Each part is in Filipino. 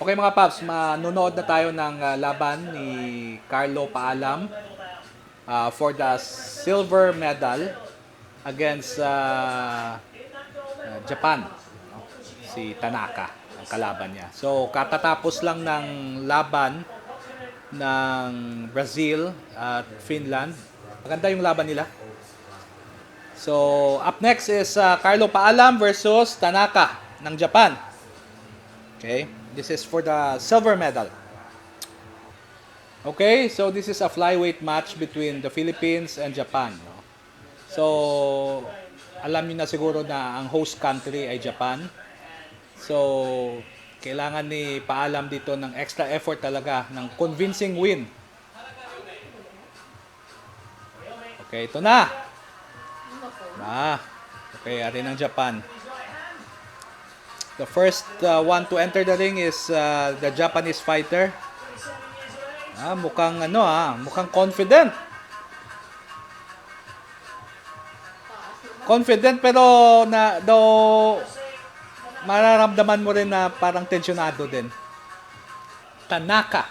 Okay mga Paps, manonood na tayo ng laban ni Carlo Paalam for the silver medal against Japan. Si Tanaka ang kalaban niya. So katatapos lang ng laban ng Brazil at Finland. Maganda yung laban nila. So up next is Carlo Paalam versus Tanaka ng Japan. Okay, this is for the silver medal. Okay, so this is a flyweight match between the Philippines and Japan. No? So, alam niyo na siguro na ang host country ay Japan. So, kailangan ni Paalam dito ng extra effort talaga, ng convincing win. Okay, ito na. Okay, atin ang Japan. The first one to enter the ring is the Japanese fighter. Mukhang confident. Confident pero mararamdaman mo rin na parang tensyonado din. Tanaka.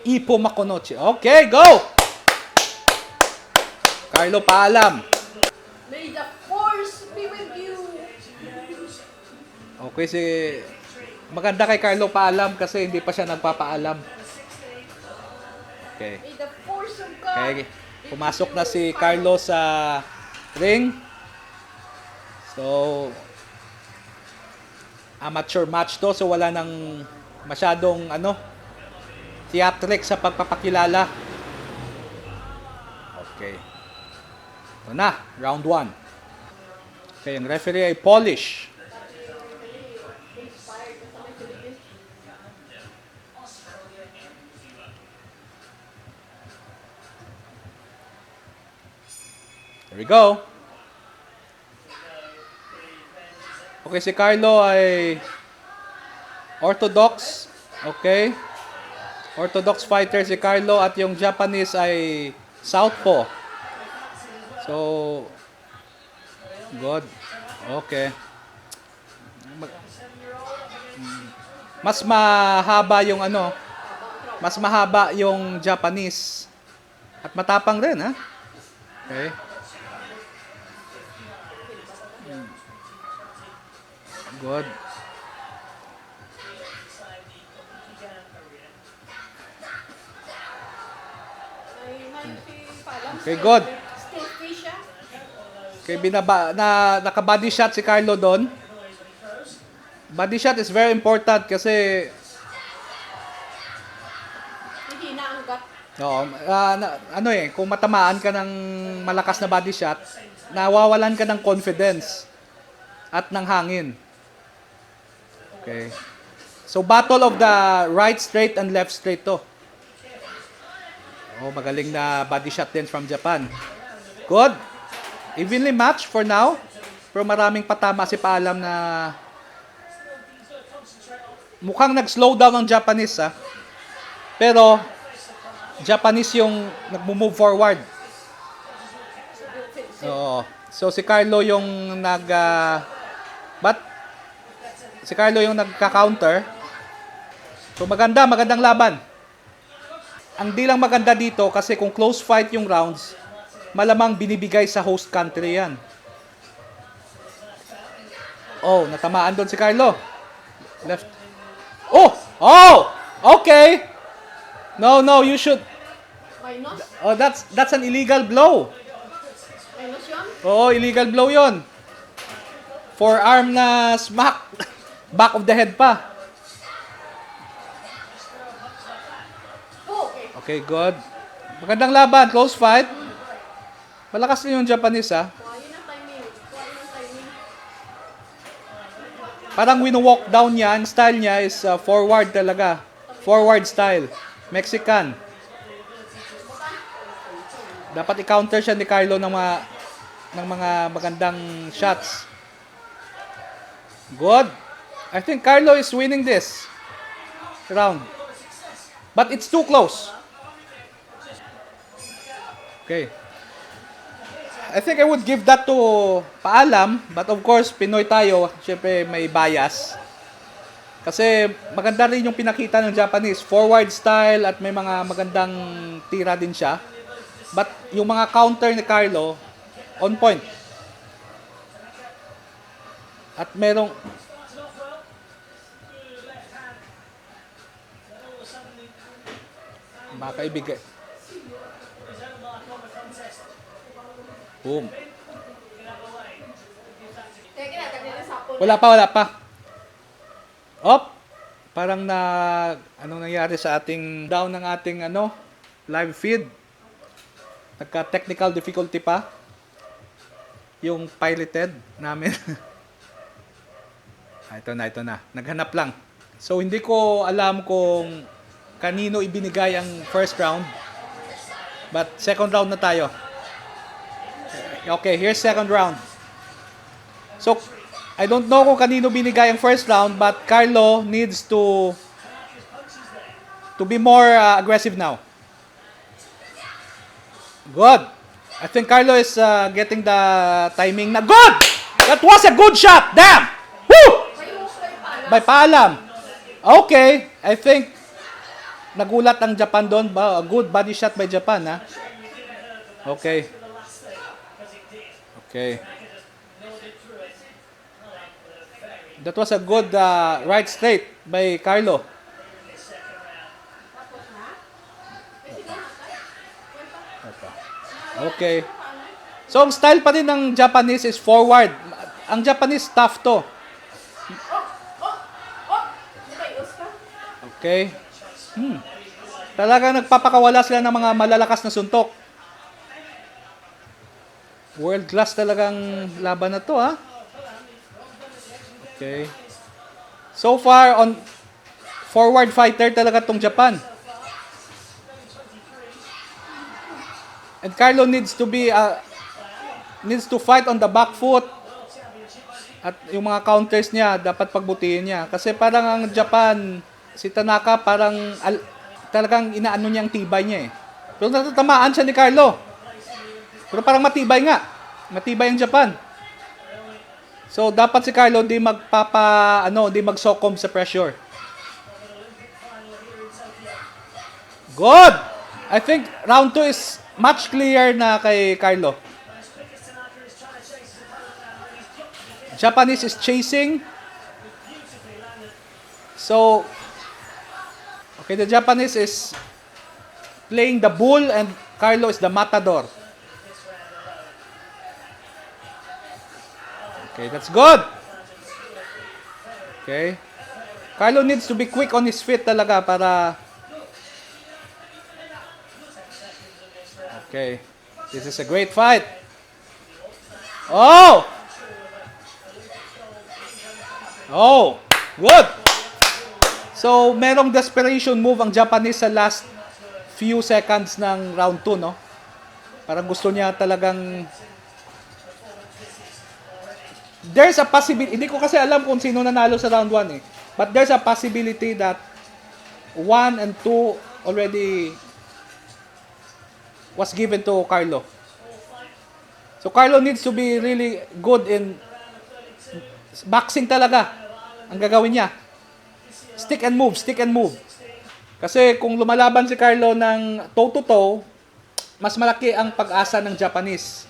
Ippo Makonochi. Okay, go! Carlo Paalam. May the force be with you. Okay, maganda kay Carlo Paalam kasi hindi pa siya nagpapaalam. Okay. May the force of God. Okay. Pumasok na si Carlo sa ring. So, amateur match to. So, wala nang masyadong theatric sa pagpapakilala. Okay. Ito na, round 1. Okay, ang referee ay Polish. Here we go. Okay, si Carlo ay orthodox. Okay. Orthodox fighter si Carlo at yung Japanese ay southpaw. So, good. Okay. Mas mahaba yung Japanese. At matapang rin, ha? Okay. Good. Okay, good. Okay, naka-body shot si Carlo doon. Body shot is very important kasi Hindi naanggat. kung matamaan ka ng malakas na body shot, nawawalan ka ng confidence at ng hangin. Okay. So, battle of the right straight and left straight to. Magaling na body shot din from Japan. Good. Evenly matched for now. Pero maraming patama si Paalam na mukhang nag-slow down ang Japanese, ha. Pero, Japanese yung nag-move forward. So, si Carlo yung si Carlo yung nagka-counter. So, magandang laban. Ang di lang maganda dito kasi kung close fight yung rounds, malamang binibigay sa host country yan. Natamaan doon si Carlo. Left. Okay. No, you should. Minus? That's an illegal blow. Minus yun? Illegal blow yon. Forearm na smack. Back of the head pa. Okay, good. Magandang laban, close fight. Malakas din yung Japanese, ha. Kuhain ang timing. Parang wino-walk down niya, ang style niya is forward talaga. Forward style. Mexican. Dapat i-counter siya ni Carlo ng mga magandang shots. Good. I think Carlo is winning this round. But it's too close. Okay. I think I would give that to Paalam, but of course, Pinoy tayo, syempre may bias. Kasi maganda rin yung pinakita ng Japanese. Forward style at may mga magandang tira din siya. But yung mga counter ni Carlo, on point. At merong... Baka ibigay. Boom. Kaya ginagawa sa sapon. Wala pa. Op! Parang anong nangyari sa ating down ng ating live feed. Nagka-technical difficulty pa. Yung piloted namin. Ito na. Naghanap lang. So, hindi ko alam kung kanino ibinigay ang first round. But, second round na tayo. Okay, here's second round. So, I don't know kung kanino binigay ang first round, but Carlo needs to be more aggressive now. Good. I think Carlo is getting the timing na. Good! That was a good shot! Damn! Woo! By paalam. Okay. I think nagulat ang Japan doon. A good body shot by Japan, ha? Okay. Okay. That was a good right straight by Carlo. Okay. So, ang style pa rin ng Japanese is forward. Ang Japanese tough to. Okay. Talaga nagpapakawala sila ng mga malalakas na suntok. World class talagang laban na to, ha? Okay. So far, on forward fighter talaga tong Japan. And Carlo needs to fight on the back foot. At yung mga counters niya, dapat pagbutihin niya. Kasi parang ang Japan, si Tanaka, parang talagang inaano niya ang tibay niya eh. Pero natatamaan siya ni Carlo. Pero parang matibay nga. Matibay ang Japan. So, dapat si Carlo hindi hindi mag-socom sa pressure. Good! I think round 2 is much clearer na kay Carlo. Japanese is chasing. So, okay, the Japanese is playing the bull and Carlo is the matador. Okay, that's good. Okay. Carlo needs to be quick on his feet talaga para... Okay. This is a great fight. Oh! Oh! Good! So, merong desperation move ang Japanese sa last few seconds ng round 2, no? Parang gusto niya talagang... There's a possibility, hindi ko kasi alam kung sino nanalo sa round 1 eh. But there's a possibility that 1 and 2 already was given to Carlo. So Carlo needs to be really good in boxing talaga ang gagawin niya. Stick and move, stick and move. Kasi kung lumalaban si Carlo ng toe-to-toe, mas malaki ang pag-asa ng Japanese.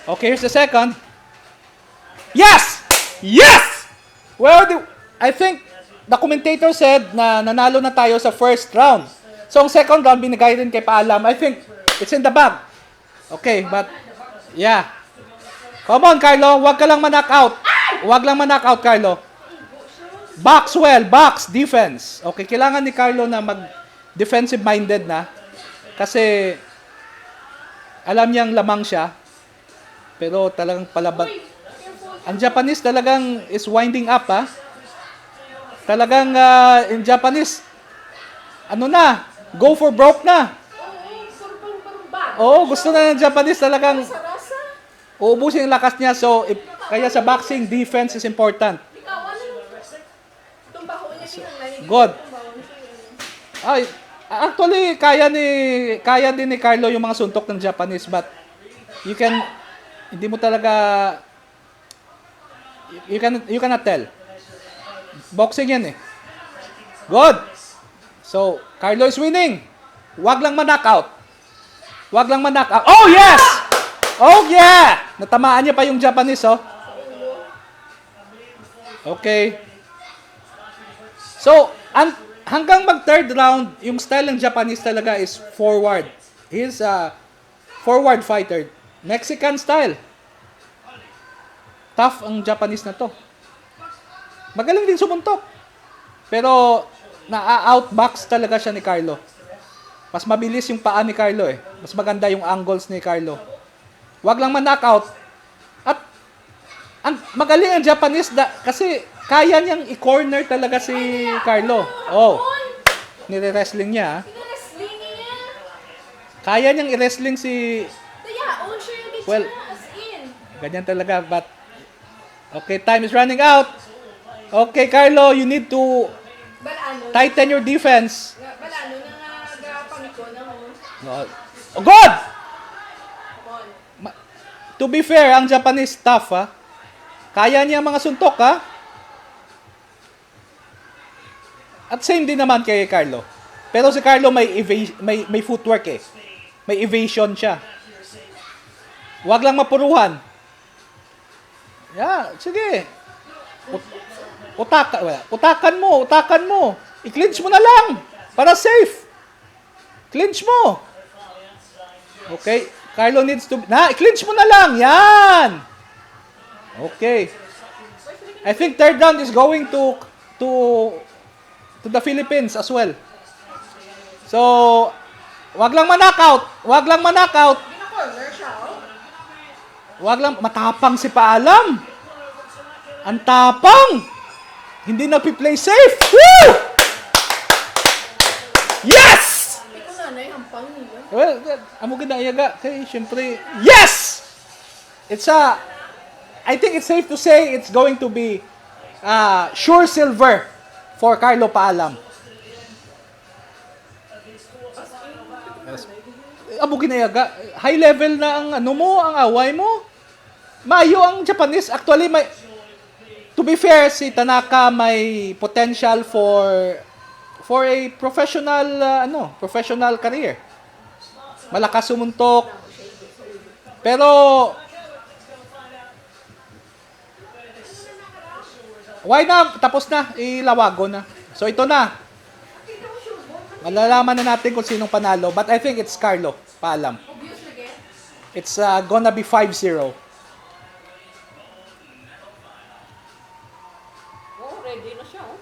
Okay, here's the second. Yes! Yes! Well, I think the commentator said na nanalo na tayo sa first round. So, ang second round, binigay rin kay Paalam. I think it's in the bag. Okay, but, yeah. Come on, Carlo. Huwag ka lang ma-knock out. Huwag lang ma-knock out, Carlo. Box well. Box. Defense. Okay, kailangan ni Carlo na mag-defensive-minded na. Kasi, alam niyang lamang siya. Pero talagang palabag. Ang Japanese talagang is winding up, ha? Talagang in Japanese, go for broke na. Oo, gusto na ng Japanese talagang uubusin yung lakas niya. So, kaya sa boxing, defense is important. Good. Ay, actually, kaya din ni Carlo yung mga suntok ng Japanese, but you hindi mo talaga, you cannot tell. Boxing yan eh. Good. So, Carlo is winning. Wag lang ma-knockout. Wag lang ma-knockout. Oh, yes! Oh, yeah! Natamaan niya pa yung Japanese, oh. Okay. So, hanggang mag-third round, yung style ng Japanese talaga is forward. He's a forward fighter. Mexican style. Tough ang Japanese na to. Magaling din sumuntok. Pero, na-outbox talaga siya ni Carlo. Mas mabilis yung paa ni Carlo eh. Mas maganda yung angles ni Carlo. Wag lang man-knockout. At, magaling ang Japanese kasi kaya niyang i-corner talaga si Carlo. Oh, nire-wrestling niya. Pinarestling niya. Kaya niyang i-wrestling si... Kaya, own siya yung bitch Well, na, as in. ganyan talaga, but... Okay, time is running out. Okay, Carlo, you need to Balano. tighten your defense. Balano na nga gapang ko na mo. Oh, good! Come on. To be fair, ang Japanese tough, ha? Kaya niya mga suntok, ha? At same din naman kay Carlo. Pero si Carlo may footwork eh. May evasion siya. Huwag lang mapuruhan. Yeah, sige. Utakan mo. I-clinch mo na lang. Para safe. Clinch mo. Okay. Carlo needs to... i-clinch mo na lang. Yan. Okay. I think third round is going to the Philippines as well. So, wag lang ma-knockout. Pina-corner siya, oh. Wag lang, matapang si Paalam. Ang tapang. Hindi nagpi-play safe. Woo! Yes! Ikaw na na yung hampang niya. Well, amo ganda iyaga kay syempre. Yes! I think it's safe to say it's going to be sure silver for Carlo Paalam. Yes. Amo ginayaga. High level na ang ang away mo. Mayo ang Japanese. Actually, to be fair, si Tanaka may potential for a professional career. Malakas sumuntok. Pero why na? Tapos na. Ilawago na. So ito na. Malalaman na natin kung sinong panalo. But I think it's Carlo Paalam. Obvious lagi. It's gonna be 5-0. Oh, ready na siya, oh.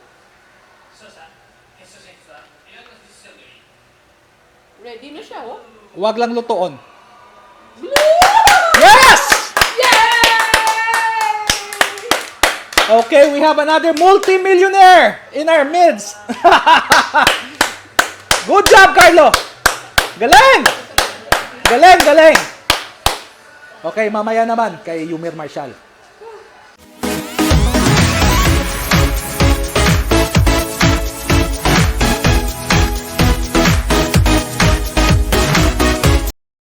Ready na siya, oh. Huwag lang lutoon. Yes! Yay! Okay, we have another multi-millionaire in our midst. Good job, Carlo. Galing! Galing! Okay, mamaya naman kay Yumir Marshall.